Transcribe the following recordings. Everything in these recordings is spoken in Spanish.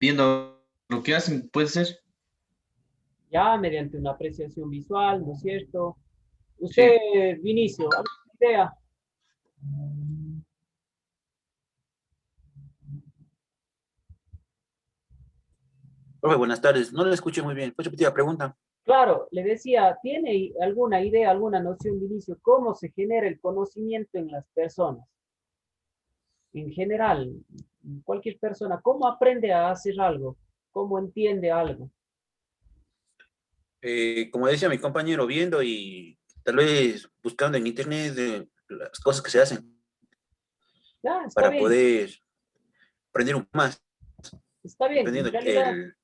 viendo lo que hacen, puede ser. Ya mediante una apreciación visual, ¿no es cierto? Sí. Usted, Vinicio, ¿alguna idea? Profe, buenas tardes. No le escuché muy bien. ¿Puedes repetir la pregunta? Claro, le decía, ¿tiene alguna idea, alguna noción, Vinicio, cómo se genera el conocimiento en las personas? En general, cualquier persona, ¿cómo aprende a hacer algo? ¿Cómo entiende algo? Como decía mi compañero, viendo y tal vez buscando en internet las cosas que se hacen Ya, para poder aprender un poco más, está bien, en dependiendo realidad, el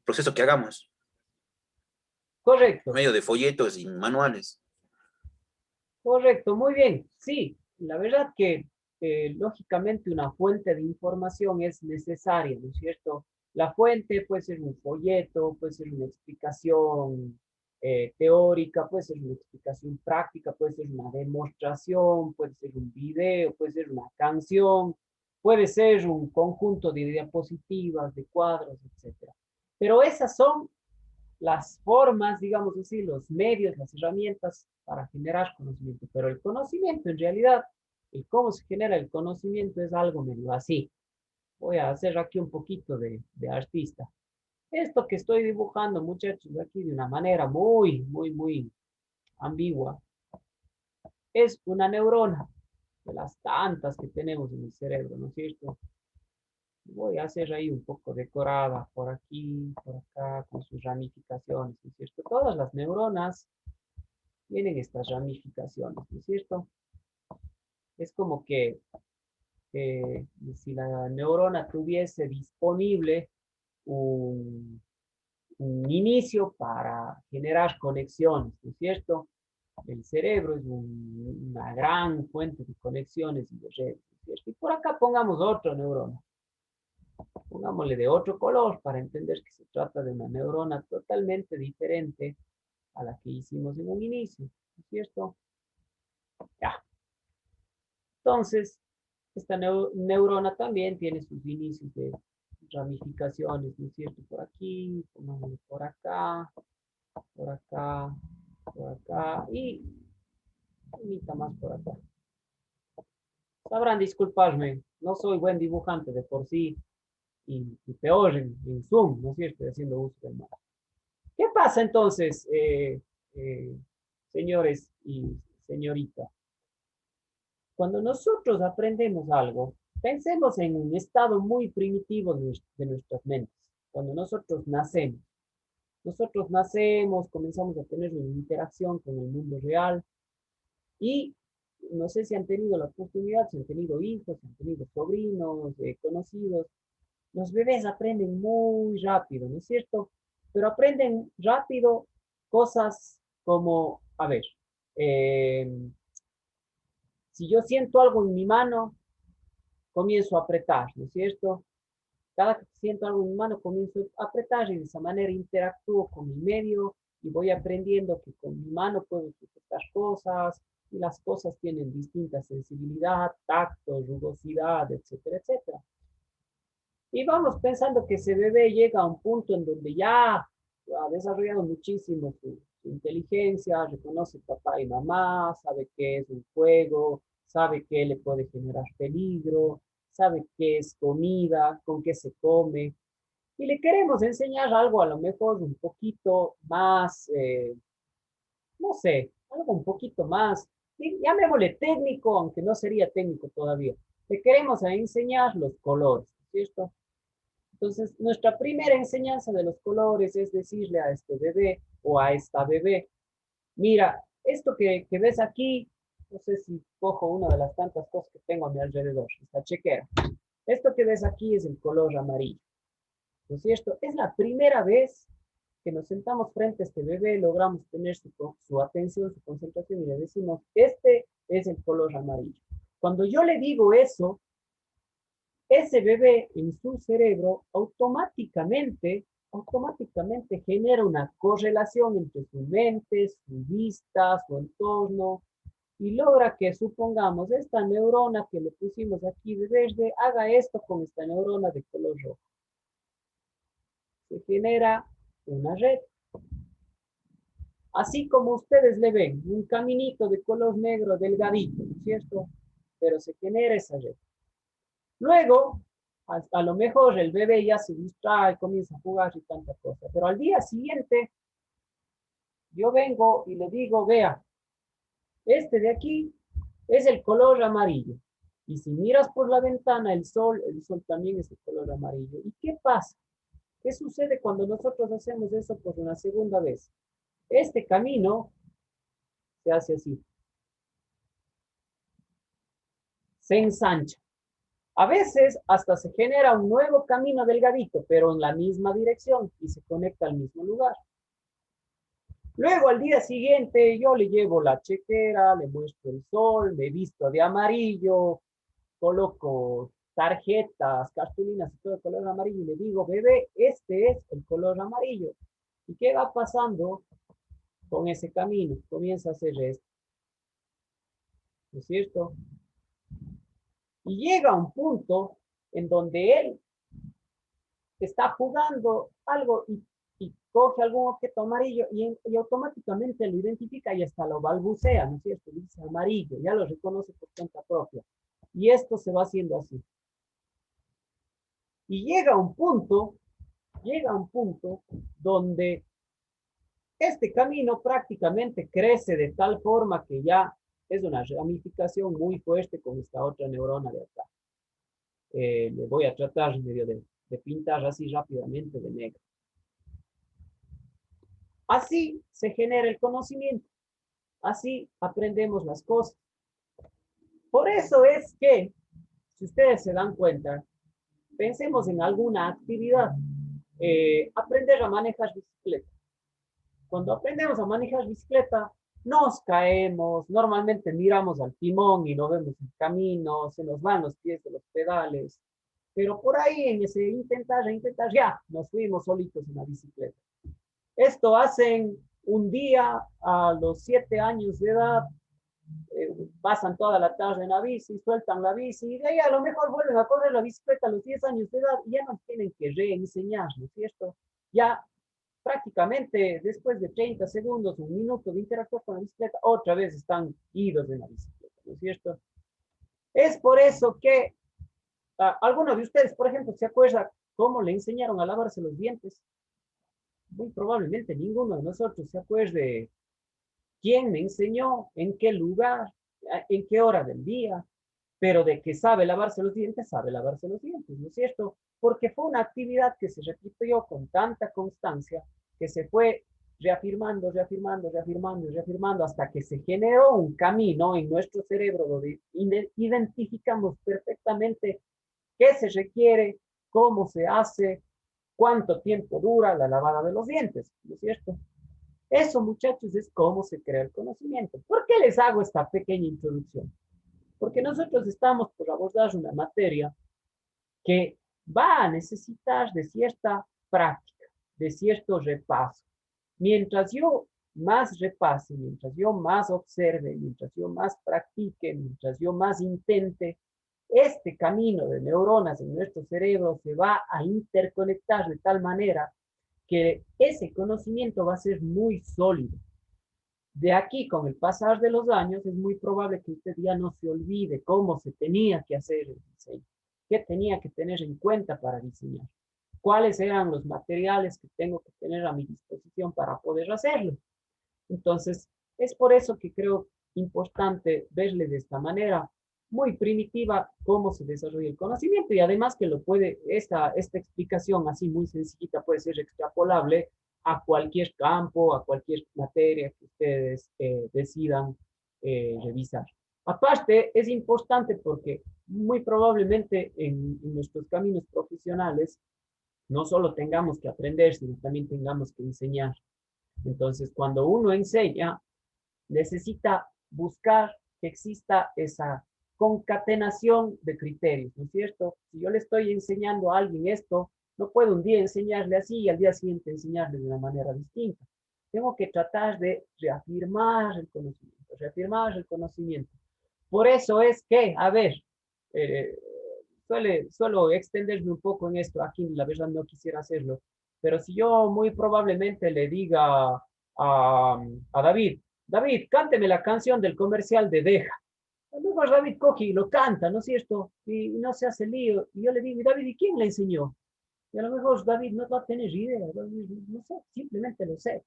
proceso que hagamos, por correcto. medio de folletos y manuales. Correcto, muy bien. Sí, la verdad que lógicamente una fuente de información es necesaria, ¿no es cierto? La fuente puede ser un folleto, puede ser una explicación teórica, puede ser una explicación práctica, puede ser una demostración, puede ser un video, puede ser una canción, puede ser un conjunto de diapositivas, de cuadros, etcétera. Pero esas son las formas, digamos así, los medios, las herramientas para generar conocimiento. Pero el conocimiento, en realidad, el cómo se genera el conocimiento es algo medio así. Voy a hacer aquí un poquito de artista. Esto que estoy dibujando, muchachos, aquí de una manera muy ambigua, es una neurona de las tantas que tenemos en el cerebro, ¿no es cierto? Voy a hacer ahí un poco decorada por aquí, por acá, con sus ramificaciones, ¿no es cierto? Todas las neuronas tienen estas ramificaciones, ¿no es cierto? Es como que si la neurona tuviese disponible un, un inicio para generar conexiones, ¿no es cierto? El cerebro es una gran fuente de conexiones y de redes, ¿no es cierto? Y por acá pongamos otra neurona, pongámosle de otro color para entender que se trata de una neurona totalmente diferente a la que hicimos en un inicio, ¿no es cierto? Ya. Entonces, esta neurona también tiene sus inicios de ramificaciones, ¿no es cierto? Por aquí, por acá, por acá, por acá y unita más por acá. Sabrán disculparme, no soy buen dibujante de por sí y peor en Zoom, ¿no es cierto? Haciendo uso del mouse. ¿Qué pasa entonces, eh, señores y señorita? Cuando nosotros aprendemos algo, pensemos en un estado muy primitivo de nuestras mentes. Cuando nosotros nacemos, comenzamos a tener una interacción con el mundo real y no sé si han tenido la oportunidad, si han tenido hijos, si han tenido sobrinos, conocidos. Los bebés aprenden muy rápido, ¿no es cierto? Pero aprenden rápido cosas como, a ver, eh, si yo siento algo en mi mano, comienzo a apretar, ¿no es cierto? Cada que siento algo en mi mano, comienzo a apretar y de esa manera interactúo con mi medio y voy aprendiendo que con mi mano puedo sujetar cosas y las cosas tienen distinta sensibilidad, tacto, rugosidad, etcétera, etcétera. Y vamos pensando que ese bebé llega a un punto en donde ya ha desarrollado muchísimo su inteligencia, reconoce papá y mamá, sabe qué es un juego, sabe qué le puede generar peligro, sabe qué es comida, con qué se come. Y le queremos enseñar algo a lo mejor un poquito más, no sé, algo un poquito más, llamémosle técnico, aunque no sería técnico todavía. Le queremos enseñar los colores, ¿cierto? Entonces, nuestra primera enseñanza de los colores es decirle a este bebé o a esta bebé, mira, esto que ves aquí, no sé si cojo una de las tantas cosas que tengo a mi alrededor, esta chequera. Esto que ves aquí es el color amarillo, ¿no es cierto? Es la primera vez que nos sentamos frente a este bebé, logramos tener su atención, su concentración y le decimos, este es el color amarillo. Cuando yo le digo eso, ese bebé en su cerebro automáticamente genera una correlación entre su mente, su vista, su entorno, y logra que, supongamos, esta neurona que le pusimos aquí de verde haga esto con esta neurona de color rojo. genera una red. Así como ustedes le ven, un caminito de color negro delgadito, ¿no es cierto? Pero se genera esa red. Luego, a lo mejor el bebé ya se distrae, comienza a jugar y tanta cosa. Pero al día siguiente, yo vengo y le digo, vea, este de aquí es el color amarillo. Y si miras por la ventana, el sol también es el color amarillo. ¿Y qué pasa? ¿Qué sucede cuando nosotros hacemos eso por una segunda vez? Este camino se hace así. Se ensancha. A veces hasta se genera un nuevo camino delgadito, pero en la misma dirección y se conecta al mismo lugar. Luego al día siguiente yo le llevo la chequera, le muestro el sol, me visto de amarillo, coloco tarjetas, cartulinas y todo de color amarillo y le digo, bebé, este es el color amarillo. ¿Y qué va pasando con ese camino? Comienza a hacer esto. ¿No es cierto? Y llega un punto en donde él está jugando algo y coge algún objeto amarillo y automáticamente lo identifica y hasta lo balbucea, ¿no es cierto? Dice amarillo, ya lo reconoce por cuenta propia. Y esto se va haciendo así. Y llega un punto donde este camino prácticamente crece de tal forma que ya es una ramificación muy fuerte con esta otra neurona de acá. Le voy a tratar medio de pintar así rápidamente de negro. Así se genera el conocimiento. Así aprendemos las cosas. Por eso es que, si ustedes se dan cuenta, pensemos en alguna actividad. Aprender a manejar bicicleta. Cuando aprendemos a manejar bicicleta, nos caemos, normalmente miramos al timón y no vemos el camino, se nos van los pies de los pedales, pero por ahí en ese intentar, ya nos fuimos solitos en la bicicleta. Esto hacen un día a los 7 años de edad, pasan toda la tarde en la bici, sueltan la bici y de ahí a lo mejor vuelven a correr la bicicleta a los 10 años de edad y ya nos tienen que reenseñar, ¿no es cierto? Ya prácticamente después de 30 segundos, un minuto de interactuar con la bicicleta, otra vez están idos en la bicicleta, ¿no es cierto? Es por eso que algunos de ustedes, por ejemplo, se acuerda cómo le enseñaron a lavarse los dientes. Muy probablemente ninguno de nosotros se acuerde quién me enseñó, en qué lugar, en qué hora del día, pero de que sabe lavarse los dientes, ¿no es cierto? Porque fue una actividad que se repitió con tanta constancia que se fue reafirmando, hasta que se generó un camino en nuestro cerebro donde identificamos perfectamente qué se requiere, cómo se hace, cuánto tiempo dura la lavada de los dientes, ¿no es cierto? Eso, muchachos, es cómo se crea el conocimiento. ¿Por qué les hago esta pequeña introducción? Porque nosotros estamos por abordar una materia que va a necesitar de cierta práctica, de cierto repaso. Mientras yo más repase, mientras yo más observe, mientras yo más practique, mientras yo más intente, este camino de neuronas en nuestro cerebro se va a interconectar de tal manera que ese conocimiento va a ser muy sólido. De aquí, con el pasar de los años, es muy probable que usted ya no se olvide cómo se tenía que hacer el diseño, qué tenía que tener en cuenta para diseñar, cuáles eran los materiales que tengo que tener a mi disposición para poder hacerlo. Entonces, es por eso que creo importante verle de esta manera muy primitiva cómo se desarrolla el conocimiento y además que esta explicación así muy sencillita puede ser extrapolable a cualquier campo, a cualquier materia que ustedes decidan revisar. Aparte, es importante porque muy probablemente en nuestros caminos profesionales no solo tengamos que aprender, sino también tengamos que enseñar. Entonces, cuando uno enseña, necesita buscar que exista esa concatenación de criterios, ¿no es cierto? Si yo le estoy enseñando a alguien esto, no puedo un día enseñarle así y al día siguiente enseñarle de una manera distinta. Tengo que tratar de reafirmar el conocimiento. Por eso es que, a ver, suelo extenderme un poco en esto, aquí la verdad no quisiera hacerlo, Pero si yo muy probablemente le diga a David, David, cánteme la canción del comercial de Deja. A lo mejor David coge y lo canta, ¿no es cierto? Y no se hace lío. Y yo le digo, David, ¿y quién le enseñó? Y a lo mejor David no va a tener idea, no sé, simplemente lo sé.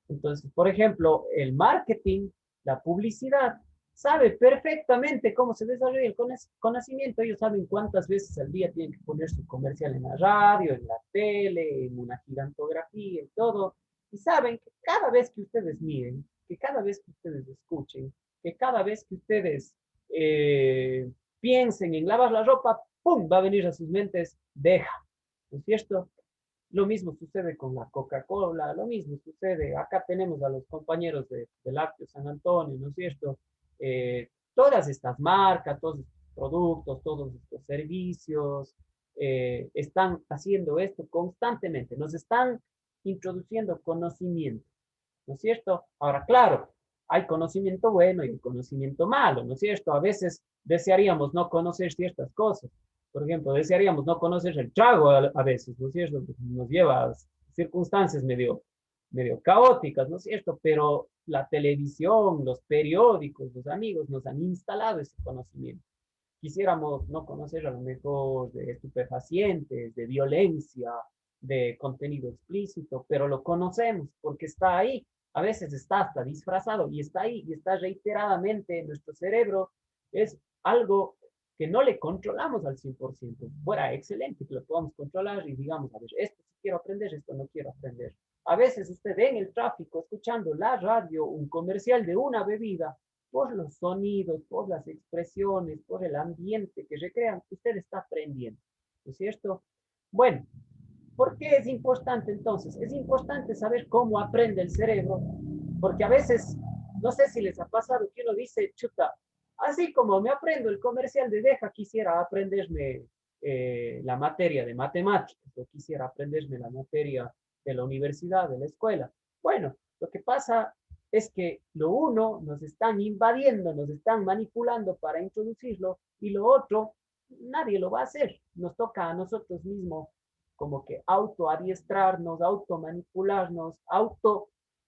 Entonces, por ejemplo, el marketing, la publicidad, sabe perfectamente cómo se desarrolla el conocimiento. Ellos saben cuántas veces al día tienen que poner su comercial en la radio, en la tele, en una gigantografía y todo. Y saben que cada vez que ustedes miren, que cada vez que ustedes escuchen, que cada vez que ustedes piensen en lavar la ropa, ¡pum! Va a venir a sus mentes, deja, ¿no es cierto? Lo mismo sucede con la Coca-Cola, lo mismo sucede, acá tenemos a los compañeros de Lácteos San Antonio, ¿no es cierto? Todas estas marcas, todos estos productos, todos estos servicios, están haciendo esto constantemente, nos están introduciendo conocimiento, ¿no es cierto? Ahora, claro, hay conocimiento bueno y conocimiento malo, ¿no es cierto? A veces desearíamos no conocer ciertas cosas. Por ejemplo, desearíamos no conocer el trago a veces, ¿no es cierto? Nos lleva a circunstancias medio caóticas, ¿no es cierto? Pero la televisión, los periódicos, los amigos nos han instalado ese conocimiento. Quisiéramos no conocer a lo mejor de estupefacientes, de violencia, de contenido explícito, pero lo conocemos porque está ahí. A veces está hasta disfrazado y está ahí y está reiteradamente en nuestro cerebro. Es algo que no le controlamos al 100%. Fuera excelente que lo podamos controlar y digamos, a ver, esto sí quiero aprender, esto no quiero aprender. A veces usted en el tráfico, escuchando la radio, un comercial de una bebida, por los sonidos, por las expresiones, por el ambiente que recrean, usted está aprendiendo, ¿no es cierto? Bueno, ¿por qué es importante entonces? Es importante saber cómo aprende el cerebro, porque a veces, no sé si les ha pasado que uno dice, chuta, así como me aprendo el comercial de Deja, quisiera aprenderme la materia de matemáticas, o quisiera aprenderme la materia de la universidad, de la escuela. Bueno, lo que pasa es que lo uno nos están invadiendo, nos están manipulando para introducirlo, y lo otro, nadie lo va a hacer. Nos toca a nosotros mismos como que autoadiestrarnos, automanipularnos,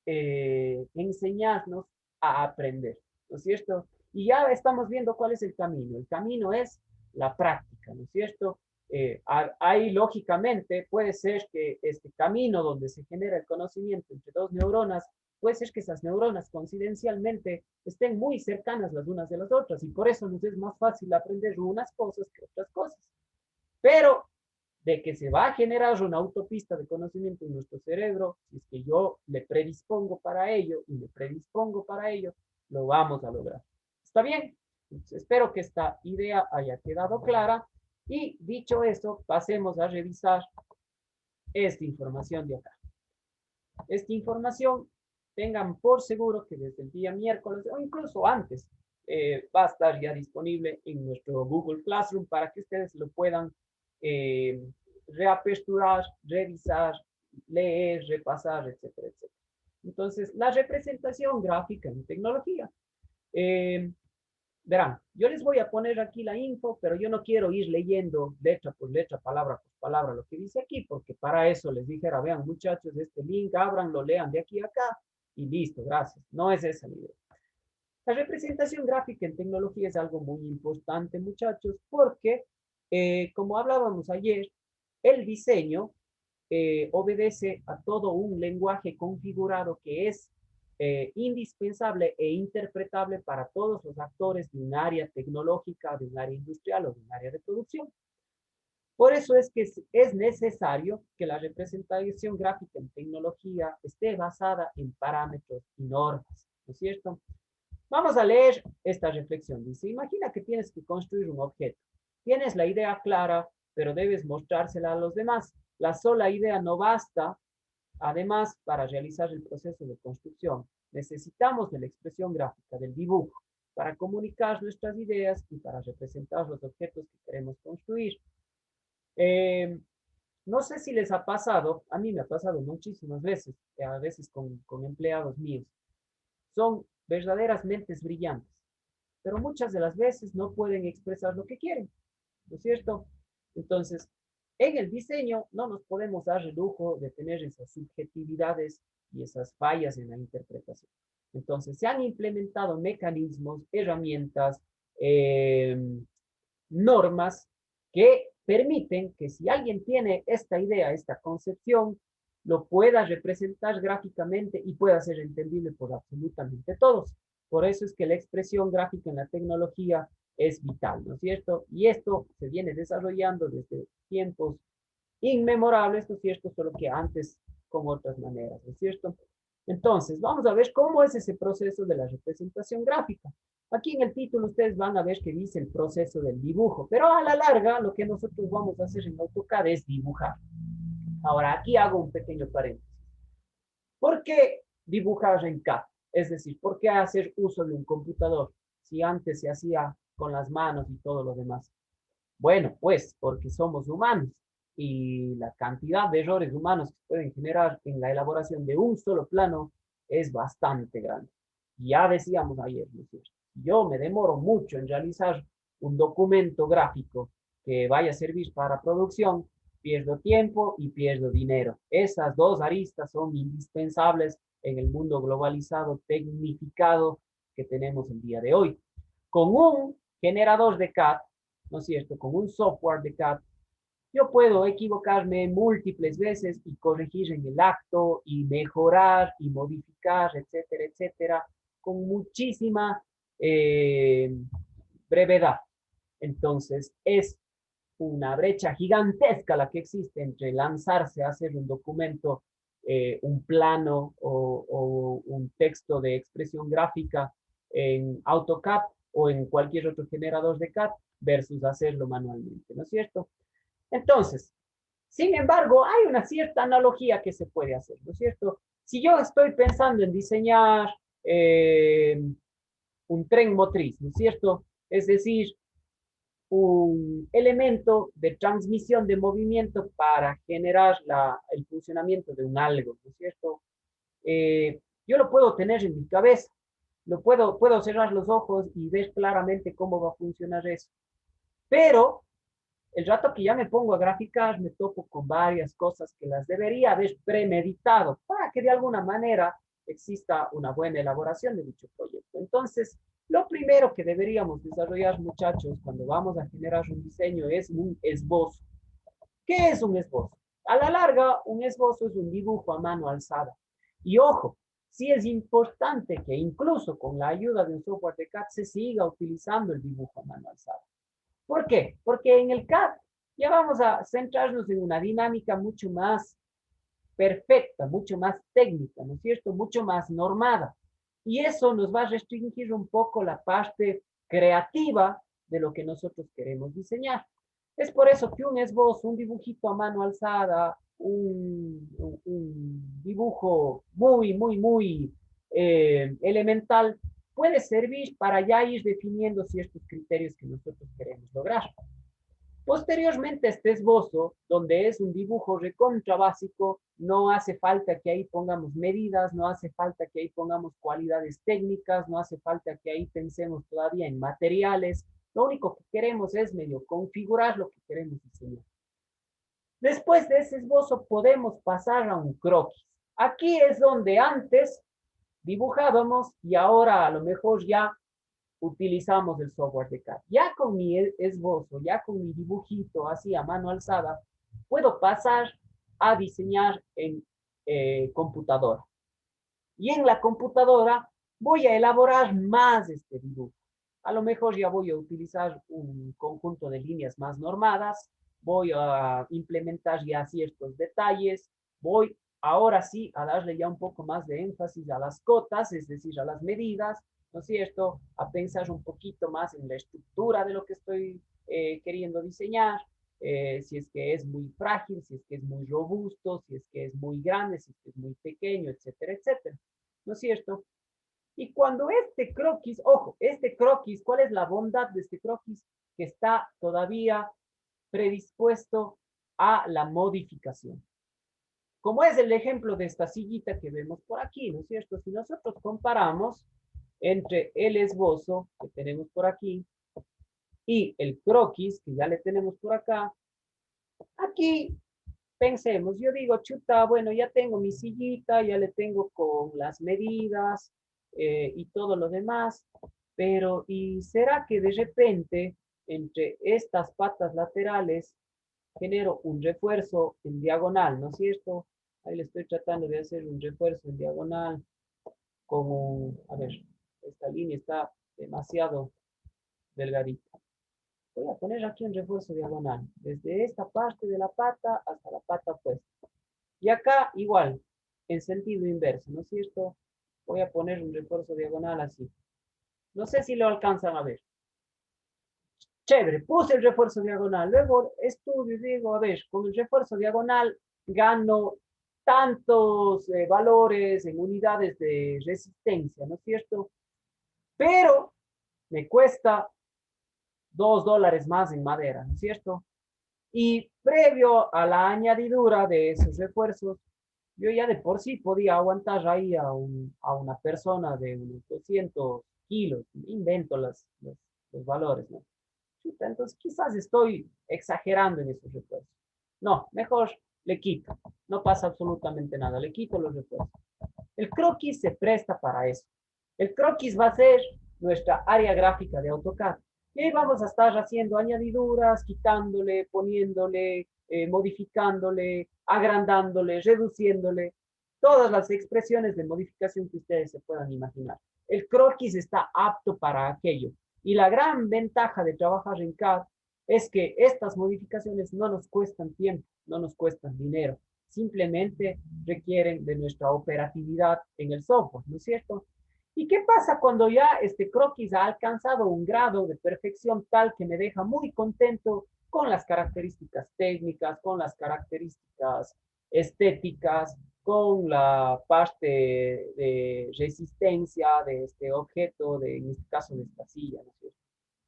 enseñarnos a aprender, ¿no es cierto? Y ya estamos viendo cuál es el camino. El camino es la práctica, ¿no es cierto? Ahí lógicamente puede ser que este camino donde se genera el conocimiento entre dos neuronas, puede ser que esas neuronas coincidencialmente estén muy cercanas las unas de las otras y por eso nos es más fácil aprender unas cosas que otras cosas. Pero de que se va a generar una autopista de conocimiento en nuestro cerebro, si es que yo le predispongo para ello y me predispongo para ello, lo vamos a lograr. ¿Está bien? Entonces, espero que esta idea haya quedado clara y dicho eso, pasemos a revisar esta información de acá. Esta información, tengan por seguro que desde el día miércoles o incluso antes va a estar ya disponible en nuestro Google Classroom para que ustedes lo puedan reaperturar, revisar, leer, repasar, etcétera, etcétera. Entonces, la representación gráfica en tecnología. Verán, yo les voy a poner aquí la info, pero yo no quiero ir leyendo letra por letra, palabra por palabra lo que dice aquí, porque para eso les dijera, vean muchachos, este link, abranlo, lean de aquí a acá y listo, gracias. No es esa la idea. La representación gráfica en tecnología es algo muy importante, muchachos, porque, como hablábamos ayer, el diseño obedece a todo un lenguaje configurado que es indispensable e interpretable para todos los actores de un área tecnológica, de un área industrial o de un área de producción. Por eso es que es necesario que la representación gráfica en tecnología esté basada en parámetros y normas, ¿no es cierto? Vamos a leer esta reflexión. Dice, imagina que tienes que construir un objeto. Tienes la idea clara, pero debes mostrársela a los demás. La sola idea no basta, además, para realizar el proceso de construcción. Necesitamos de la expresión gráfica, del dibujo, para comunicar nuestras ideas y para representar los objetos que queremos construir. No sé si les ha pasado, a mí me ha pasado muchísimas veces, a veces con empleados míos. Son verdaderas mentes brillantes, pero muchas de las veces no pueden expresar lo que quieren, ¿no es cierto? Entonces, en el diseño no nos podemos dar el lujo de tener esas subjetividades y esas fallas en la interpretación. Entonces, se han implementado mecanismos, herramientas, normas que permiten que si alguien tiene esta idea, esta concepción, lo pueda representar gráficamente y pueda ser entendible por absolutamente todos. Por eso es que la expresión gráfica en la tecnología es vital, ¿no es cierto? Y esto se viene desarrollando desde tiempos inmemorables, ¿no es cierto? Solo que antes con otras maneras, ¿no es cierto? Entonces, vamos a ver cómo es ese proceso de la representación gráfica. Aquí en el título ustedes van a ver que dice el proceso del dibujo, pero a la larga lo que nosotros vamos a hacer en AutoCAD es dibujar. Ahora, aquí hago un pequeño paréntesis. ¿Por qué dibujar en CAD? Es decir, ¿por qué hacer uso de un computador si antes se hacía con las manos y todo lo demás? Bueno, pues porque somos humanos y la cantidad de errores humanos que pueden generar en la elaboración de un solo plano es bastante grande. Ya decíamos ayer, ¿no es cierto? Yo me demoro mucho en realizar un documento gráfico que vaya a servir para producción, pierdo tiempo y pierdo dinero. Esas dos aristas son indispensables en el mundo globalizado, tecnificado que tenemos el día de hoy. Con un generador de CAD, ¿no es cierto? Con un software de CAD, yo puedo equivocarme múltiples veces y corregir en el acto y mejorar y modificar, etcétera, etcétera, con muchísima brevedad. Entonces, es una brecha gigantesca la que existe entre lanzarse a hacer un documento, un plano o un texto de expresión gráfica en AutoCAD o en cualquier otro generador de CAD versus hacerlo manualmente, ¿no es cierto? Entonces, sin embargo, hay una cierta analogía que se puede hacer, ¿no es cierto? Si yo estoy pensando en diseñar un tren motriz, ¿no es cierto? Es decir, un elemento de transmisión de movimiento para generar el funcionamiento de un algo, ¿no es cierto? Yo lo puedo tener en mi cabeza, puedo cerrar los ojos y ver claramente cómo va a funcionar eso. Pero el rato que ya me pongo a graficar, me topo con varias cosas que las debería haber premeditado para que de alguna manera exista una buena elaboración de dicho proyecto. Entonces, lo primero que deberíamos desarrollar, muchachos, cuando vamos a generar un diseño es un esbozo. ¿Qué es un esbozo? A la larga, un esbozo es un dibujo a mano alzada. Y ojo, sí es importante que incluso con la ayuda de un software de CAD se siga utilizando el dibujo a mano alzada. ¿Por qué? Porque en el CAD ya vamos a centrarnos en una dinámica mucho más perfecta, mucho más técnica, ¿no es cierto? Mucho más normada. Y eso nos va a restringir un poco la parte creativa de lo que nosotros queremos diseñar. Es por eso que un esbozo, un dibujito a mano alzada, un dibujo muy elemental, puede servir para ya ir definiendo ciertos criterios que nosotros queremos lograr. Posteriormente, este esbozo, donde es un dibujo recontra básico, no hace falta que ahí pongamos medidas, no hace falta que ahí pongamos cualidades técnicas, no hace falta que ahí pensemos todavía en materiales. Lo único que queremos es medio configurar lo que queremos diseñar. Después de ese esbozo podemos pasar a un croquis. Aquí es donde antes dibujábamos y ahora a lo mejor ya utilizamos el software de CAD. Ya con mi esbozo, ya con mi dibujito así a mano alzada, puedo pasar a diseñar en computadora. Y en la computadora voy a elaborar más este dibujo. A lo mejor ya voy a utilizar un conjunto de líneas más normadas, voy a implementar ya ciertos detalles, voy ahora sí a darle ya un poco más de énfasis a las cotas, es decir, a las medidas, ¿no es cierto? A pensar un poquito más en la estructura de lo que estoy queriendo diseñar, si es que es muy frágil, si es que es muy robusto, si es que es muy grande, si es que es muy pequeño, etcétera, etcétera. ¿No es cierto? Y cuando este croquis, ojo, este croquis, ¿cuál es la bondad de este croquis? Que está todavía predispuesto a la modificación. Como es el ejemplo de esta sillita que vemos por aquí, ¿no es cierto? Si nosotros comparamos entre el esbozo que tenemos por aquí y el croquis que ya le tenemos por acá, Aquí pensemos, yo digo, chuta, bueno, ya tengo mi sillita, ya le tengo con las medidas y todo lo demás, pero ¿y será que de repente entre estas patas laterales genero un refuerzo en diagonal, ¿no es cierto? Ahí le estoy tratando de hacer un refuerzo en diagonal como, a ver, esta línea está demasiado delgadita. Voy a poner aquí un refuerzo diagonal, desde esta parte de la pata hasta la pata opuesta. Y acá igual, en sentido inverso, ¿no es cierto? Voy a poner un refuerzo diagonal así. No sé si lo alcanzan a ver. Chévere, puse el refuerzo diagonal. Luego estudio y digo, a ver, con el refuerzo diagonal gano tantos valores en unidades de resistencia, ¿no es cierto? Pero me cuesta $2 más en madera, ¿no es cierto? Y previo a la añadidura de esos refuerzos, yo ya de por sí podía aguantar ahí a una persona de unos 200 kilos. Invento los valores, ¿no? Entonces quizás estoy exagerando en esos refuerzos. No, mejor le quito. No pasa absolutamente nada. Le quito los refuerzos. El croquis se presta para eso. El croquis va a ser nuestra área gráfica de AutoCAD. Y ahí vamos a estar haciendo añadiduras, quitándole, poniéndole, modificándole, agrandándole, reduciéndole, todas las expresiones de modificación que ustedes se puedan imaginar. El croquis está apto para aquello. Y la gran ventaja de trabajar en CAD es que estas modificaciones no nos cuestan tiempo, no nos cuestan dinero, simplemente requieren de nuestra operatividad en el software, ¿no es cierto? ¿Y qué pasa cuando ya este croquis ha alcanzado un grado de perfección tal que me deja muy contento con las características técnicas, con las características estéticas, con la parte de resistencia de este objeto, en este caso de esta silla, ¿no es cierto?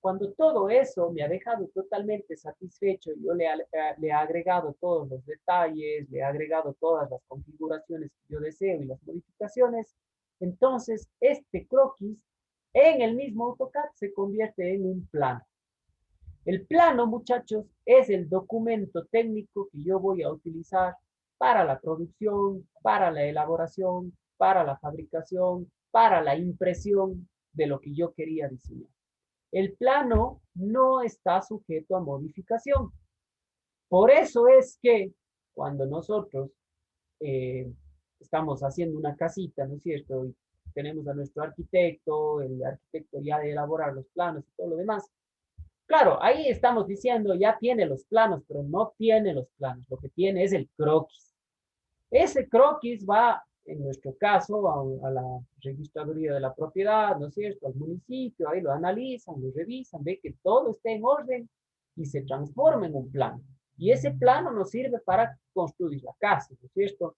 Cuando todo eso me ha dejado totalmente satisfecho, yo le he agregado todos los detalles, le he agregado todas las configuraciones que yo deseo y las modificaciones, entonces este croquis en el mismo AutoCAD se convierte en un plano. El plano, muchachos, es el documento técnico que yo voy a utilizar para la producción, para la elaboración, para la fabricación, para la impresión de lo que yo quería diseñar. El plano no está sujeto a modificación. Por eso es que cuando nosotros estamos haciendo una casita, ¿no es cierto? Y tenemos a nuestro arquitecto, el arquitecto ya de elaborar los planos y todo lo demás. Claro, ahí estamos diciendo, ya tiene los planos, pero no tiene los planos. Lo que tiene es el croquis. Ese croquis va, en nuestro caso, a la registraduría de la propiedad, ¿no es cierto? Al municipio, ahí lo analizan, lo revisan, ve que todo esté en orden y se transforma en un plano. Y ese plano nos sirve para construir la casa, ¿no es cierto?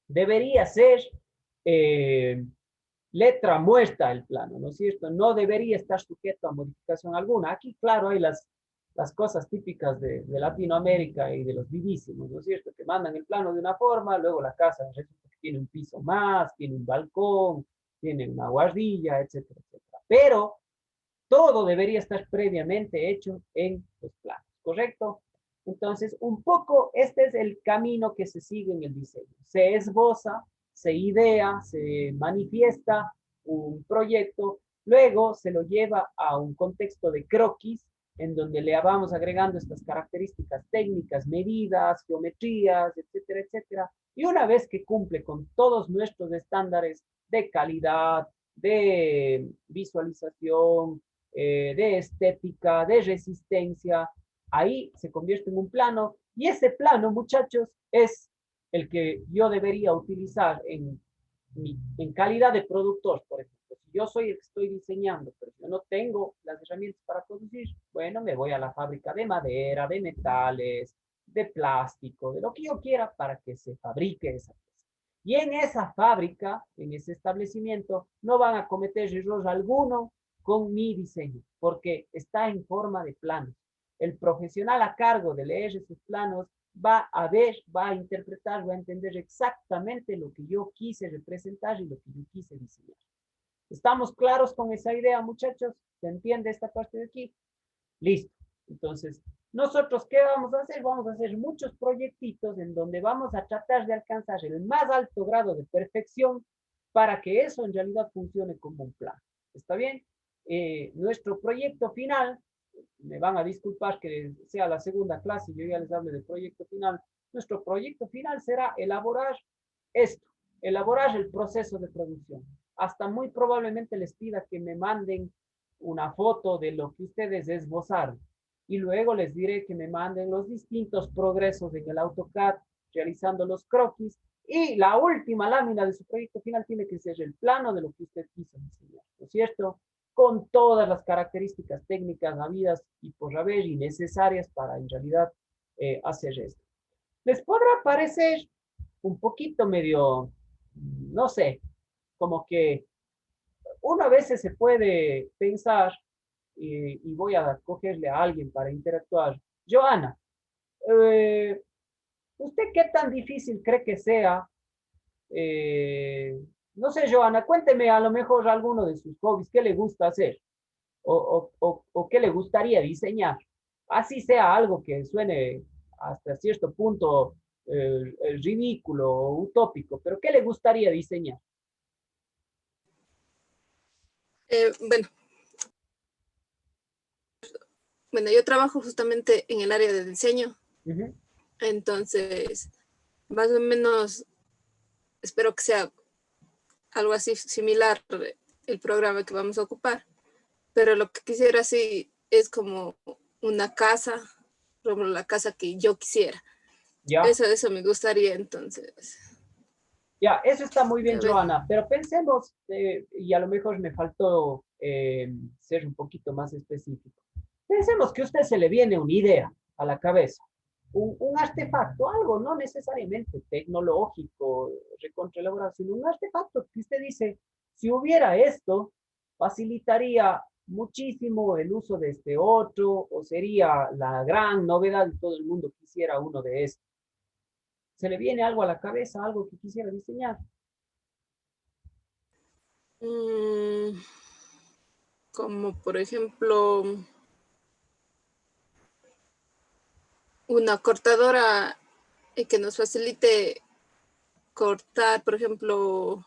Debería ser letra muerta el plano, ¿no es cierto? No debería estar sujeto a modificación alguna. Aquí, claro, hay las cosas típicas de Latinoamérica y de los vivísimos, ¿no es cierto? Que mandan el plano de una forma, luego la casa resulta que tiene un piso más, tiene un balcón, tiene una guardilla, etcétera, etcétera. Pero todo debería estar previamente hecho en los planos, ¿correcto? Entonces, un poco este es el camino que se sigue en el diseño. Se esboza, se idea, se manifiesta un proyecto, luego se lo lleva a un contexto de croquis, en donde le vamos agregando estas características técnicas, medidas, geometrías, etcétera, etcétera. Y una vez que cumple con todos nuestros estándares de calidad, de visualización, de estética, de resistencia, ahí se convierte en un plano y ese plano, muchachos, es el que yo debería utilizar en calidad de productor, por ejemplo. Si yo soy el que estoy diseñando, pero yo no tengo las herramientas para producir, bueno, me voy a la fábrica de madera, de metales, de plástico, de lo que yo quiera para que se fabrique esa cosa. Y en esa fábrica, en ese establecimiento, no van a cometer error alguno con mi diseño, porque está en forma de planos. El profesional a cargo de leer esos planos va a ver, va a interpretar, va a entender exactamente lo que yo quise representar y lo que yo quise diseñar. ¿Estamos claros con esa idea, muchachos? ¿Se entiende esta parte de aquí? Listo. Entonces, Nosotros, ¿qué vamos a hacer? Vamos a hacer muchos proyectitos en donde vamos a tratar de alcanzar el más alto grado de perfección para que eso en realidad funcione como un plan. ¿Está bien? Nuestro proyecto final, me van a disculpar que sea la segunda clase, yo ya les hablo del proyecto final. Nuestro proyecto final será elaborar esto, elaborar el proceso de producción. Hasta muy probablemente les pida que me manden una foto de lo que ustedes esbozaron y luego les diré que me manden los distintos progresos en el AutoCAD realizando los croquis y la última lámina de su proyecto final tiene que ser el plano de lo que usted quiso enseñar, ¿no es cierto? Con todas las características técnicas habidas y por haber y necesarias para en realidad hacer esto. Les podrá parecer un poquito medio, no sé, como que uno a veces se puede pensar, y voy a cogerle a alguien para interactuar. Joana, ¿usted qué tan difícil cree que sea? No sé, Joana, cuénteme a lo mejor alguno de sus hobbies, qué le gusta hacer o qué le gustaría diseñar. Así sea algo que suene hasta cierto punto ridículo o utópico, pero ¿qué le gustaría diseñar? Bueno, yo trabajo justamente en el área de diseño, entonces más o menos espero que sea algo así similar el programa que vamos a ocupar, pero lo que quisiera sí es como una casa, como la casa que yo quisiera. ¿Ya? Eso me gustaría entonces. Ya, eso está muy bien, A ver. Joana, pero pensemos, y a lo mejor me faltó ser un poquito más específico. Pensemos que a usted se le viene una idea a la cabeza, un artefacto, algo no necesariamente tecnológico, recontraelaborado, sino un artefacto que usted dice, si hubiera esto, facilitaría muchísimo el uso de este otro, o sería la gran novedad y todo el mundo quisiera uno de estos. ¿Se le viene algo a la cabeza, algo que quisiera diseñar? Como por ejemplo una cortadora que nos facilite cortar, por ejemplo,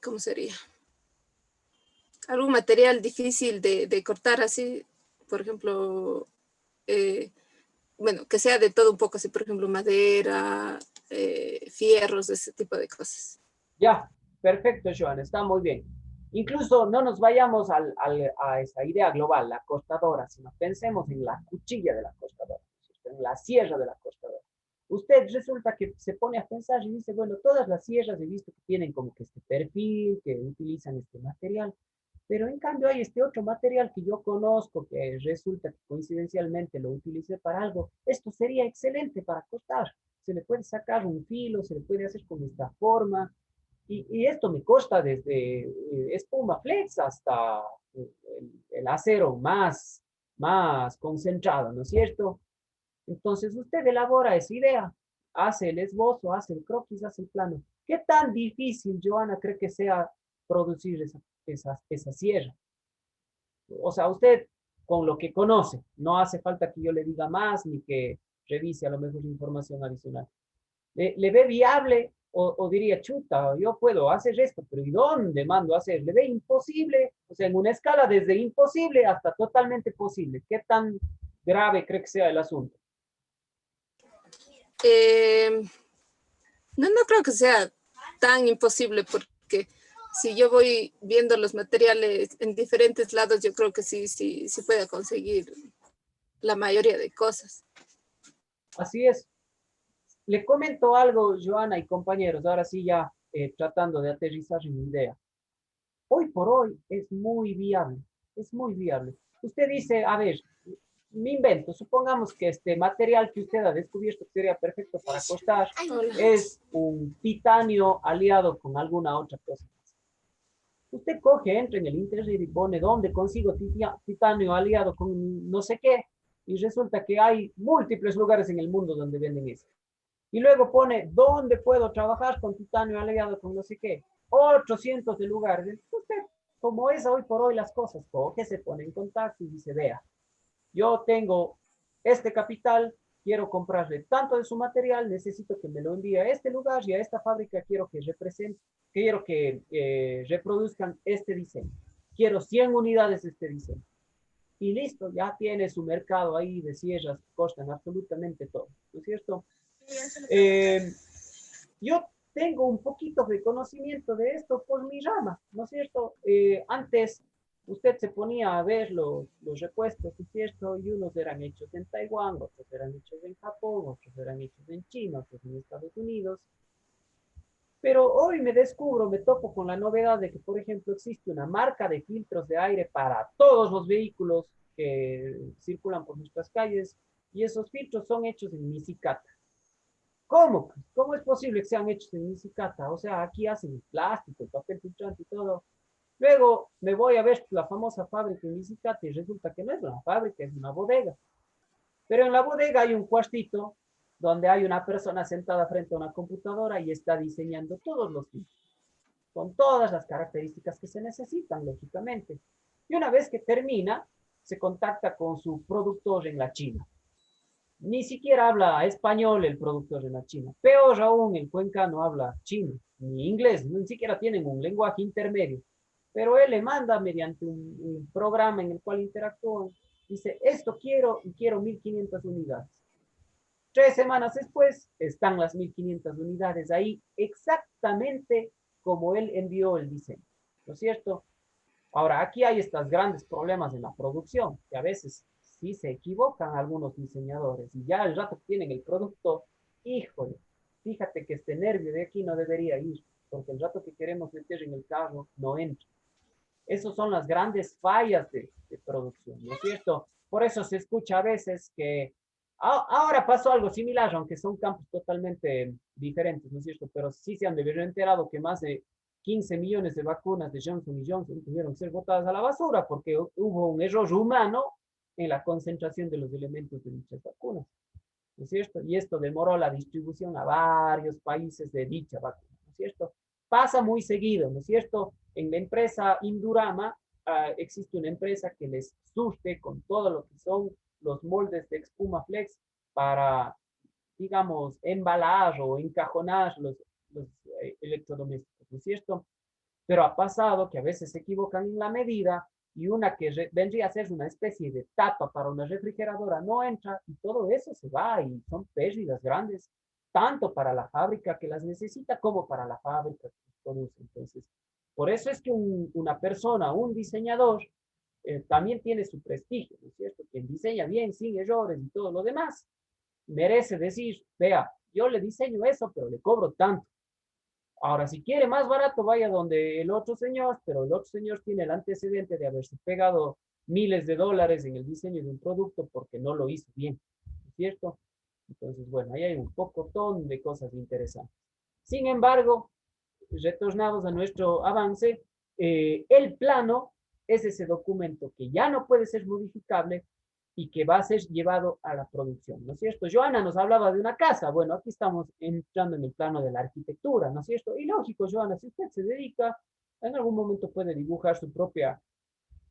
¿cómo sería? Algún material difícil de cortar así, por ejemplo, que sea de todo un poco así, por ejemplo, madera, fierros, ese tipo de cosas. Ya, perfecto, Joan, está muy bien. Incluso no nos vayamos a esa idea global, la cortadora, sino pensemos en la cuchilla de la cortadora, en la sierra de la cortadora. Usted resulta que se pone a pensar y dice, bueno, todas las sierras he visto que tienen como que este perfil, que utilizan este material, pero en cambio hay este otro material que yo conozco, que resulta que coincidencialmente lo utilicé para algo. Esto sería excelente para cortar. Se le puede sacar un filo, se le puede hacer con esta forma, y esto me consta desde espuma flex hasta el acero más concentrado, ¿no es cierto? Entonces usted elabora esa idea, hace el esbozo, hace el croquis, hace el plano. ¿Qué tan difícil, Joana, cree que sea producir esa sierra? O sea, usted con lo que conoce, no hace falta que yo le diga más ni que revise a lo mejor información adicional. ¿Le ve viable o diría, chuta, yo puedo hacer esto, pero ¿y dónde mando a hacer? ¿Le ve imposible? O sea, en una escala desde imposible hasta totalmente posible. ¿Qué tan grave cree que sea el asunto? No creo que sea tan imposible porque si yo voy viendo los materiales en diferentes lados, yo creo que sí puedo conseguir la mayoría de cosas. Así es. Le comento algo, Joana y compañeros, ahora sí ya tratando de aterrizar mi idea. Hoy por hoy es muy viable, es muy viable. Usted dice, a ver, me invento, supongamos que este material que usted ha descubierto que sería perfecto para cortar es un titanio aliado con alguna otra cosa. Usted coge, entra en el internet y pone dónde consigo titanio aliado con no sé qué, y resulta que hay múltiples lugares en el mundo donde venden eso. Y luego pone dónde puedo trabajar con titanio aliado con no sé qué, otros cientos de lugares. Usted como es hoy por hoy las cosas, coge, se pone en contacto y dice, vea, yo tengo este capital, quiero comprarle tanto de su material, necesito que me lo envíe a este lugar y a esta fábrica quiero que reproduzcan este diseño. Quiero 100 unidades de este diseño. Y listo, ya tiene su mercado ahí de sierras que costan absolutamente todo, ¿no es cierto? Yo tengo un poquito de conocimiento de esto por mi rama, ¿no es cierto? Antes usted se ponía a ver los repuestos, ¿no es cierto? Y unos eran hechos en Taiwán, otros eran hechos en Japón, otros eran hechos en China, otros en Estados Unidos. Pero hoy me topo con la novedad de que, por ejemplo, existe una marca de filtros de aire para todos los vehículos que circulan por nuestras calles y esos filtros son hechos en Nisicata. ¿Cómo? ¿Cómo es posible que sean hechos en Nisicata? O sea, aquí hacen el plástico, el papel filtrante y todo. Luego me voy a ver la famosa fábrica en Nisicata y resulta que no es una fábrica, es una bodega. Pero en la bodega hay un cuartito donde hay una persona sentada frente a una computadora y está diseñando todos los filtros, con todas las características que se necesitan, lógicamente. Y una vez que termina, se contacta con su productor en la China. Ni siquiera habla español el productor en la China. Peor aún, el Cuenca no habla chino, ni inglés, ni siquiera tienen un lenguaje intermedio. Pero él le manda mediante un programa en el cual interactúan. Dice, esto quiero y quiero 1500 unidades. 3 semanas después están las 1500 unidades ahí exactamente como él envió el diseño, ¿no es cierto? Ahora, aquí hay estos grandes problemas en la producción, que a veces sí se equivocan algunos diseñadores y ya el rato que tienen el producto, híjole, fíjate que este nervio de aquí no debería ir, porque el rato que queremos meter en el carro no entra. Esas son las grandes fallas de producción, ¿no es cierto? Por eso se escucha a veces que ahora pasó algo similar, aunque son campos totalmente diferentes, ¿no es cierto? Pero sí se han de haber enterado que más de 15 millones de vacunas de Johnson y Johnson tuvieron que ser botadas a la basura porque hubo un error humano en la concentración de los elementos de dichas vacunas, ¿no es cierto? Y esto demoró la distribución a varios países de dicha vacuna, ¿no es cierto? Pasa muy seguido, ¿no es cierto? En la empresa Indurama existe una empresa que les surte con todo lo que son los moldes de espuma flex para, digamos, embalar o encajonar los electrodomésticos, ¿no es cierto? Pero ha pasado que a veces se equivocan en la medida y una que vendría a ser una especie de tapa para una refrigeradora no entra y todo eso se va y son pérdidas grandes, tanto para la fábrica que las necesita como para la fábrica que produce. Entonces, por eso es que una persona, un diseñador, también tiene su prestigio, ¿no es cierto? Quien diseña bien, sin errores y todo lo demás, merece decir, vea, yo le diseño eso, pero le cobro tanto. Ahora, si quiere más barato, vaya donde el otro señor, pero el otro señor tiene el antecedente de haberse pegado miles de dólares en el diseño de un producto porque no lo hizo bien, ¿no es cierto? Entonces, bueno, ahí hay un pocotón de cosas interesantes. Sin embargo, retornados a nuestro avance, el plano es ese documento que ya no puede ser modificable y que va a ser llevado a la producción, ¿no es cierto? Joana nos hablaba de una casa, bueno, aquí estamos entrando en el plano de la arquitectura, ¿no es cierto? Y lógico, Joana, si usted se dedica, en algún momento puede dibujar su propia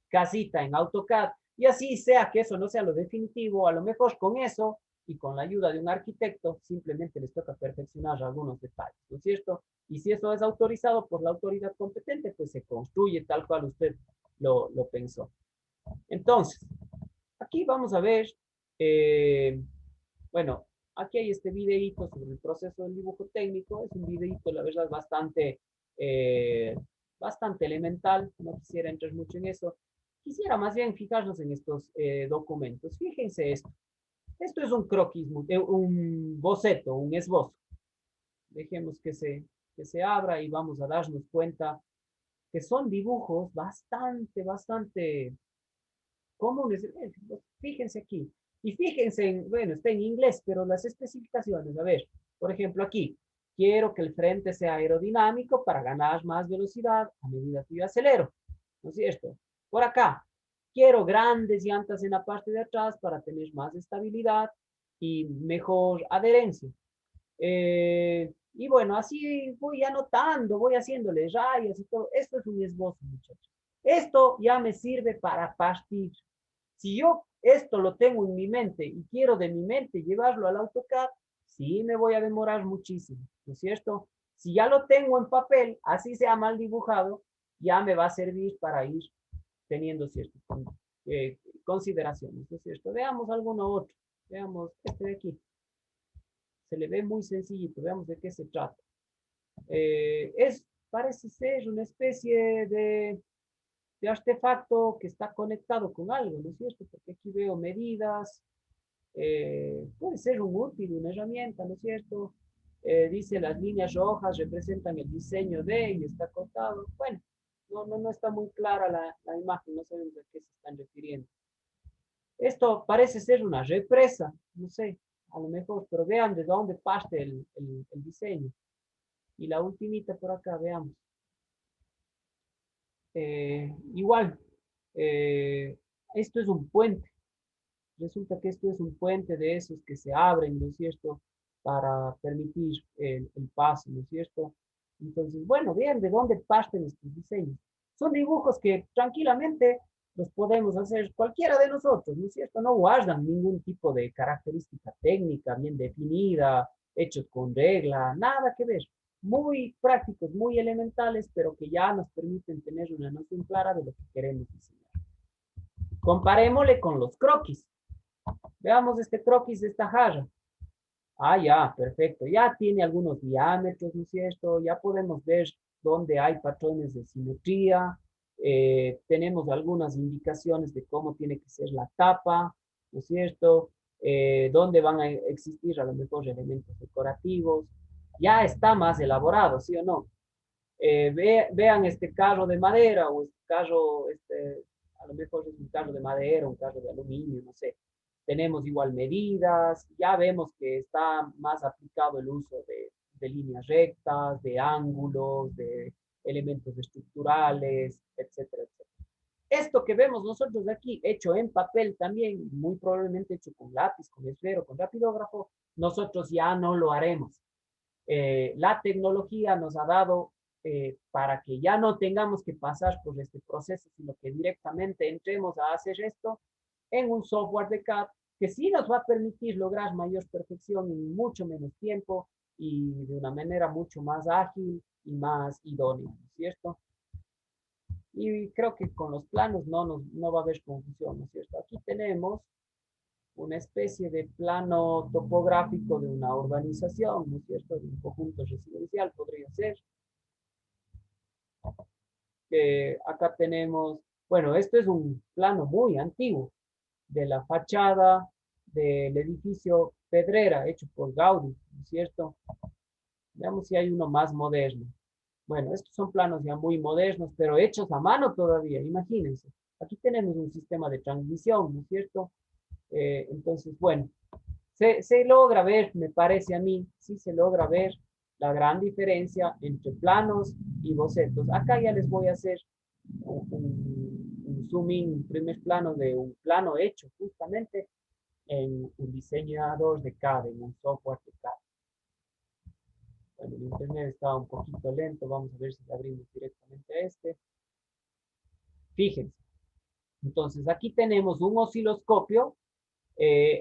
casita en AutoCAD, y así sea que eso no sea lo definitivo, a lo mejor con eso y con la ayuda de un arquitecto, simplemente les toca perfeccionar algunos detalles, ¿no es cierto? Y si eso es autorizado por la autoridad competente, pues se construye tal cual usted lo pensó. Entonces, aquí vamos a ver, bueno, aquí hay este videíto sobre el proceso del dibujo técnico. Es un videíto, la verdad, bastante elemental. No quisiera entrar mucho en eso. Quisiera más bien fijarnos en estos documentos. Fíjense esto. Esto es un croquis, un boceto, un esbozo. Dejemos que se abra y vamos a darnos cuenta que son dibujos bastante comunes. Fíjense aquí. Y fíjense, bueno, está en inglés, pero las especificaciones, a ver, por ejemplo, aquí, quiero que el frente sea aerodinámico para ganar más velocidad a medida que yo acelero, ¿no es cierto? Por acá, quiero grandes llantas en la parte de atrás para tener más estabilidad y mejor adherencia. Y bueno, así voy anotando, voy haciéndole rayas y todo. Esto es un esbozo, muchachos. Esto ya me sirve para partir. Si yo esto lo tengo en mi mente y quiero de mi mente llevarlo al AutoCAD, sí me voy a demorar muchísimo, ¿no es cierto? Si ya lo tengo en papel, así sea mal dibujado, ya me va a servir para ir teniendo ciertas consideraciones, ¿no es cierto? Veamos alguno otro. Veamos este de aquí. Se le ve muy sencillito. Veamos de qué se trata. Parece ser una especie de artefacto que está conectado con algo, ¿no es cierto? Porque aquí veo medidas, puede ser un útil, una herramienta, ¿no es cierto? Dice las líneas rojas representan el diseño de y está cortado. Bueno, no está muy clara la imagen, no sabemos a qué se están refiriendo. Esto parece ser una represa, no sé, a lo mejor, pero vean de dónde parte el diseño. Y la ultimita por acá, veamos. Igual, esto es un puente. Resulta que esto es un puente de esos que se abren, ¿no es cierto?, para permitir el paso, ¿no es cierto? Entonces, bueno, vean de dónde parten estos diseños. Son dibujos que tranquilamente los podemos hacer cualquiera de nosotros, ¿no es cierto? No guardan ningún tipo de característica técnica bien definida, hechos con regla, nada que ver. Muy prácticos, muy elementales, pero que ya nos permiten tener una noción clara de lo que queremos diseñar. Comparémosle con los croquis. Veamos este croquis de esta jarra. Ah, ya, perfecto. Ya tiene algunos diámetros, ¿no es cierto? Ya podemos ver dónde hay patrones de simetría. Tenemos algunas indicaciones de cómo tiene que ser la tapa, ¿no es cierto? Dónde van a existir a lo mejor elementos decorativos. Ya está más elaborado, ¿sí o no? Vean este carro de madera o este carro, a lo mejor es un carro de madera, un carro de aluminio, no sé. Tenemos igual medidas, ya vemos que está más aplicado el uso de líneas rectas, de ángulos, de elementos estructurales, etcétera, etcétera. Esto que vemos nosotros aquí, hecho en papel también, muy probablemente hecho con lápiz, con esfero, con rapidógrafo, nosotros ya no lo haremos. La tecnología nos ha dado para que ya no tengamos que pasar por este proceso, sino que directamente entremos a hacer esto en un software de CAD que sí nos va a permitir lograr mayor perfección en mucho menos tiempo y de una manera mucho más ágil y más idónea, ¿no es cierto? Y creo que con los planos no va a haber confusión, ¿no es cierto? Aquí tenemos una especie de plano topográfico de una urbanización, ¿no es cierto? De un conjunto residencial podría ser. Acá tenemos, bueno, este es un plano muy antiguo de la fachada del edificio Pedrera, hecho por Gaudí, ¿no es cierto? Veamos si hay uno más moderno. Bueno, estos son planos ya muy modernos, pero hechos a mano todavía, imagínense. Aquí tenemos un sistema de transmisión, ¿no es cierto? Entonces, bueno, se logra ver, me parece a mí, sí se logra ver la gran diferencia entre planos y bocetos. Acá ya les voy a hacer un zoom in, un primer plano de un plano hecho justamente en un diseñador de CAD, en un software de CAD. Bueno, el internet estaba un poquito lento, vamos a ver si le abrimos directamente a este. Fíjense, entonces aquí tenemos un osciloscopio.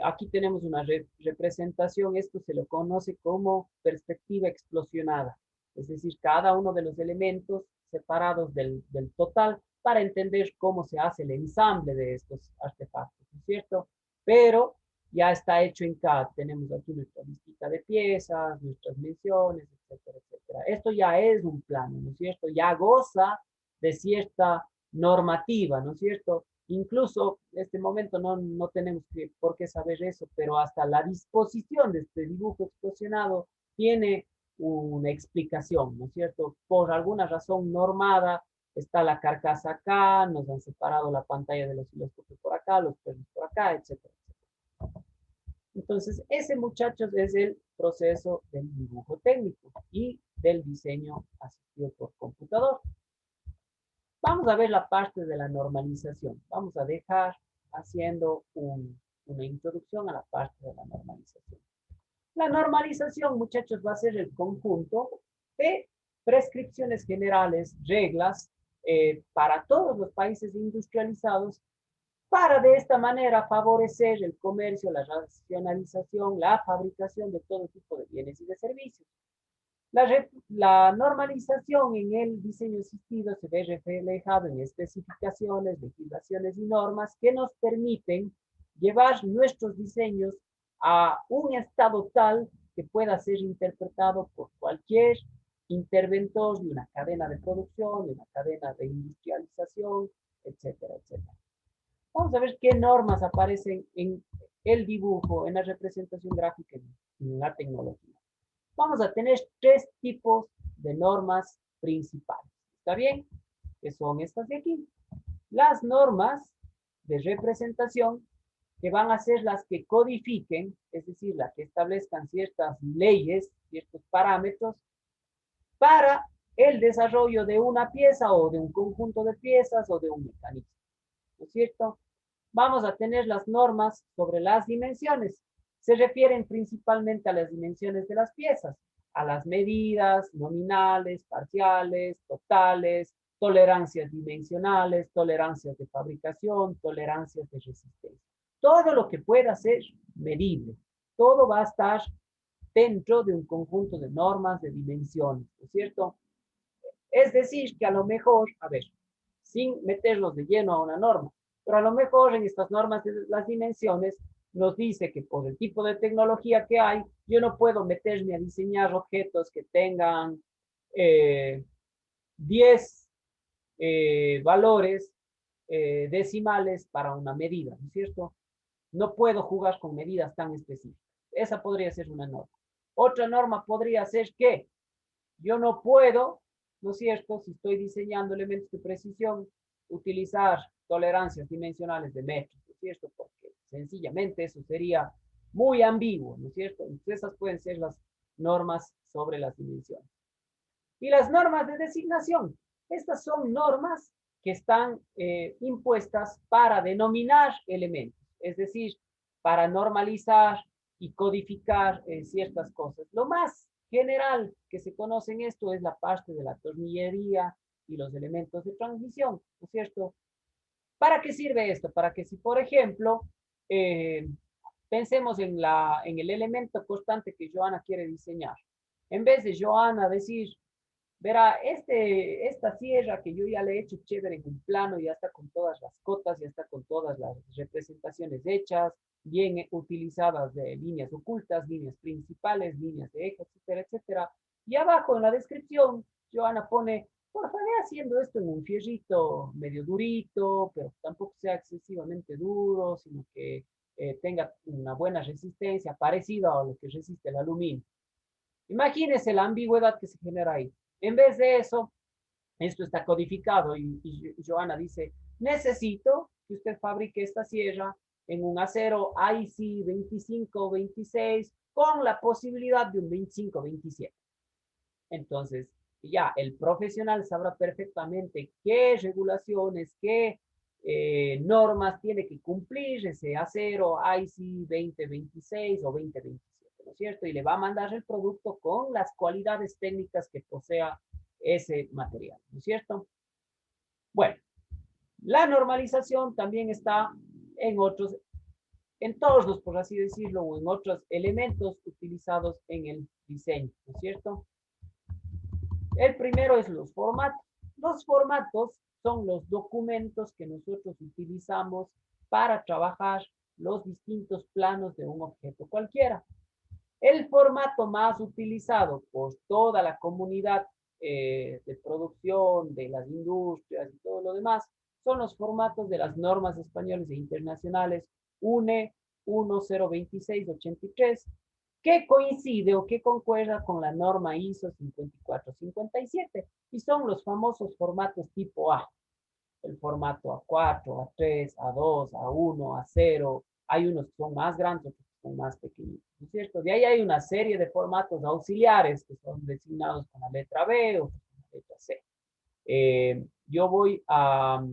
Aquí tenemos una representación, esto se lo conoce como perspectiva explosionada, es decir, cada uno de los elementos separados del total para entender cómo se hace el ensamble de estos artefactos, ¿no es cierto? Pero ya está hecho en CAD, tenemos aquí nuestra listita de piezas, nuestras menciones, etcétera, etcétera. Esto ya es un plano, ¿no es cierto? Ya goza de cierta normativa, ¿no es cierto? Incluso en este momento no tenemos por qué saber eso, pero hasta la disposición de este dibujo explosionado tiene una explicación, ¿no es cierto? Por alguna razón normada, está la carcasa acá, nos han separado la pantalla del osciloscopio por acá, los pernos por acá, etcétera, etcétera. Entonces, ese, muchachos, es el proceso del dibujo técnico y del diseño asistido por computador. Vamos a ver la parte de la normalización. Vamos a dejar haciendo una introducción a la parte de la normalización. La normalización, muchachos, va a ser el conjunto de prescripciones generales, reglas para todos los países industrializados, para de esta manera favorecer el comercio, la racionalización, la fabricación de todo tipo de bienes y de servicios. La normalización en el diseño asistido se ve reflejado en especificaciones, legislaciones y normas que nos permiten llevar nuestros diseños a un estado tal que pueda ser interpretado por cualquier interventor de una cadena de producción, de una cadena de industrialización, etcétera, etcétera. Vamos a ver qué normas aparecen en el dibujo, en la representación gráfica, en la tecnología. Vamos a tener 3 tipos de normas principales. ¿Está bien? Que son estas de aquí. Las normas de representación, que van a ser las que codifiquen, es decir, las que establezcan ciertas leyes, ciertos parámetros, para el desarrollo de una pieza o de un conjunto de piezas o de un mecanismo. ¿No es cierto? Vamos a tener las normas sobre las dimensiones. Se refieren principalmente a las dimensiones de las piezas, a las medidas nominales, parciales, totales, tolerancias dimensionales, tolerancias de fabricación, tolerancias de resistencia. Todo lo que pueda ser medible, todo va a estar dentro de un conjunto de normas de dimensiones, ¿no es cierto? Es decir, que a lo mejor, a ver, sin meternos de lleno a una norma, pero a lo mejor en estas normas de las dimensiones nos dice que por el tipo de tecnología que hay, yo no puedo meterme a diseñar objetos que tengan 10 valores decimales para una medida, ¿no es cierto? No puedo jugar con medidas tan específicas. Esa podría ser una norma. Otra norma podría ser que yo no puedo, ¿no es cierto?, si estoy diseñando elementos de precisión, utilizar tolerancias dimensionales de metros, ¿no es cierto? Porque sencillamente eso sería muy ambiguo, ¿no es cierto? Entonces esas pueden ser las normas sobre las dimensiones. Y las normas de designación. Estas son normas que están impuestas para denominar elementos, es decir, para normalizar y codificar ciertas cosas. Lo más general que se conoce en esto es la parte de la tornillería y los elementos de transmisión, ¿no es cierto? ¿Para qué sirve esto? Para que si, por ejemplo, pensemos en el elemento constante que Joana quiere diseñar. En vez de Joana decir, verá, esta sierra que yo ya le he hecho chévere en un plano, ya está con todas las cotas, ya está con todas las representaciones hechas, bien utilizadas de líneas ocultas, líneas principales, líneas de eje, etcétera, etcétera. Y abajo en la descripción, Joana pone, por favor, haciendo esto en un fierrito medio durito, pero tampoco sea excesivamente duro, sino que tenga una buena resistencia, parecida a lo que resiste el aluminio. Imagínense la ambigüedad que se genera ahí. En vez de eso, esto está codificado y Joana dice, necesito que usted fabrique esta sierra en un acero IC 2526 con la posibilidad de un 2527. Entonces, ya el profesional sabrá perfectamente qué regulaciones, qué normas tiene que cumplir ese acero IC 2026 o 2027, ¿no es cierto? Y le va a mandar el producto con las cualidades técnicas que posea ese material, ¿no es cierto? Bueno, la normalización también está en todos los, por así decirlo, o en otros elementos utilizados en el diseño, ¿no es cierto? El primero es los formatos. Los formatos son los documentos que nosotros utilizamos para trabajar los distintos planos de un objeto cualquiera. El formato más utilizado por toda la comunidad de producción, de las industrias y todo lo demás, son los formatos de las normas españolas e internacionales UNE 102683, que coincide o que concuerda con la norma ISO 5457, y son los famosos formatos tipo A, el formato A4, A3, A2, A1, A0, hay unos que son más grandes, otros que son más pequeñitos, ¿no es cierto? De ahí hay una serie de formatos auxiliares que son designados con la letra B o con la letra C. Yo voy a,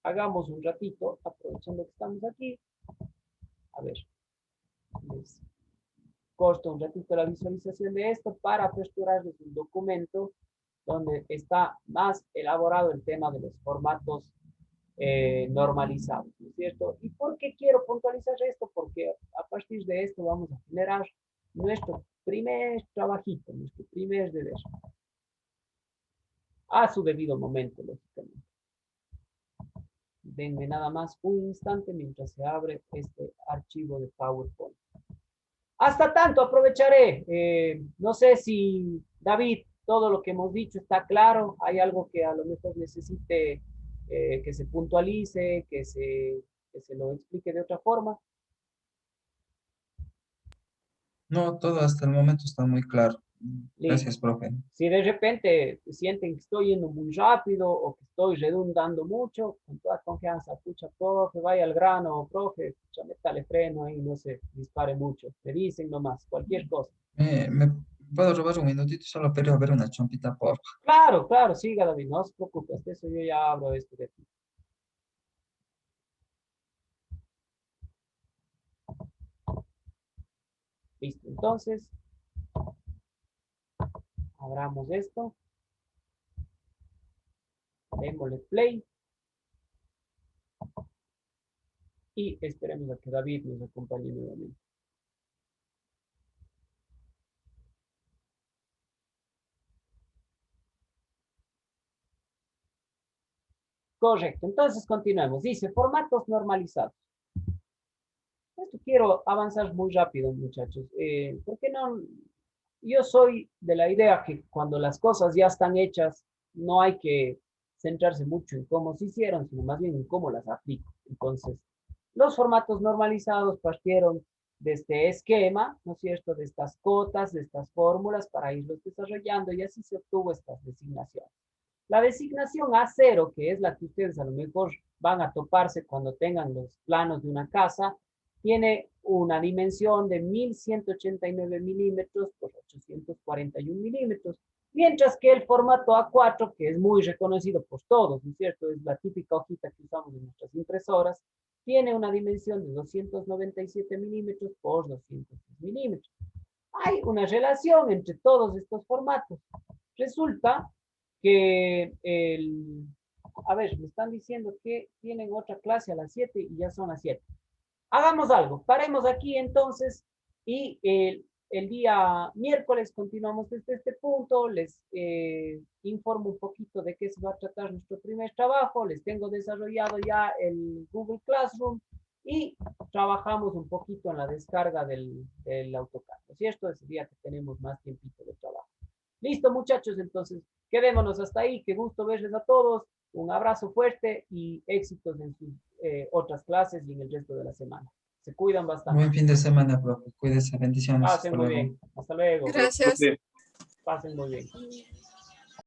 hagamos un ratito, aprovechando que estamos aquí, a ver, les corto un ratito la visualización de esto para aperturarles un documento donde está más elaborado el tema de los formatos normalizados, ¿no es cierto? ¿Y por qué quiero puntualizar esto? Porque a partir de esto vamos a generar nuestro primer trabajito, nuestro primer deber. A su debido momento, lógicamente. Denme nada más un instante mientras se abre este archivo de PowerPoint. Hasta tanto, aprovecharé. No sé si, David, todo lo que hemos dicho está claro. Hay algo que a lo mejor necesite que se puntualice, que se lo explique de otra forma. No, todo hasta el momento está muy claro. Gracias, Listo. profe. Si de repente sienten que estoy yendo muy rápido o que estoy redundando mucho, con toda confianza, pucha, profe, vaya al grano, profe, pucha, métale freno ahí, no se dispare mucho. Me dicen nomás, cualquier cosa. ¿Me puedo robar un minutito? Solo quiero ver una chompita, por favor. Claro, claro, siga, David, no se preocupe, hasta eso yo ya abro esto de aquí. Listo, entonces, abramos esto. Démosle play. Y esperemos a que David nos acompañe nuevamente. Correcto, entonces continuemos. Dice, formatos normalizados. Esto quiero avanzar muy rápido, muchachos. ¿Por qué no? Yo soy de la idea que cuando las cosas ya están hechas, no hay que centrarse mucho en cómo se hicieron, sino más bien en cómo las aplico. Entonces, los formatos normalizados partieron de este esquema, ¿no es cierto?, de estas cotas, de estas fórmulas para irlos desarrollando y así se obtuvo estas designaciones. La designación A0, que es la que ustedes a lo mejor van a toparse cuando tengan los planos de una casa, tiene una dimensión de 1189 milímetros por 841 milímetros, mientras que el formato A4, que es muy reconocido por todos, ¿no es cierto?, es la típica hojita que usamos en nuestras impresoras, tiene una dimensión de 297 milímetros por 200 milímetros. Hay una relación entre todos estos formatos. Resulta que a ver, me están diciendo que tienen otra clase a las 7 y ya son las 7. Hagamos algo, paremos aquí entonces y el día miércoles continuamos desde este punto, les informo un poquito de qué se va a tratar nuestro primer trabajo, les tengo desarrollado ya el Google Classroom y trabajamos un poquito en la descarga del AutoCAD, ¿no es cierto? Ese día que tenemos más tiempito de trabajo. Listo, muchachos, entonces quedémonos hasta ahí, qué gusto verles a todos, un abrazo fuerte y éxitos en sus otras clases y en el resto de la semana. Se cuidan bastante. Buen fin de semana, profe. Cuídese, bendiciones. Pasen Hasta muy luego. bien. Hasta luego. Gracias. Pasen muy bien.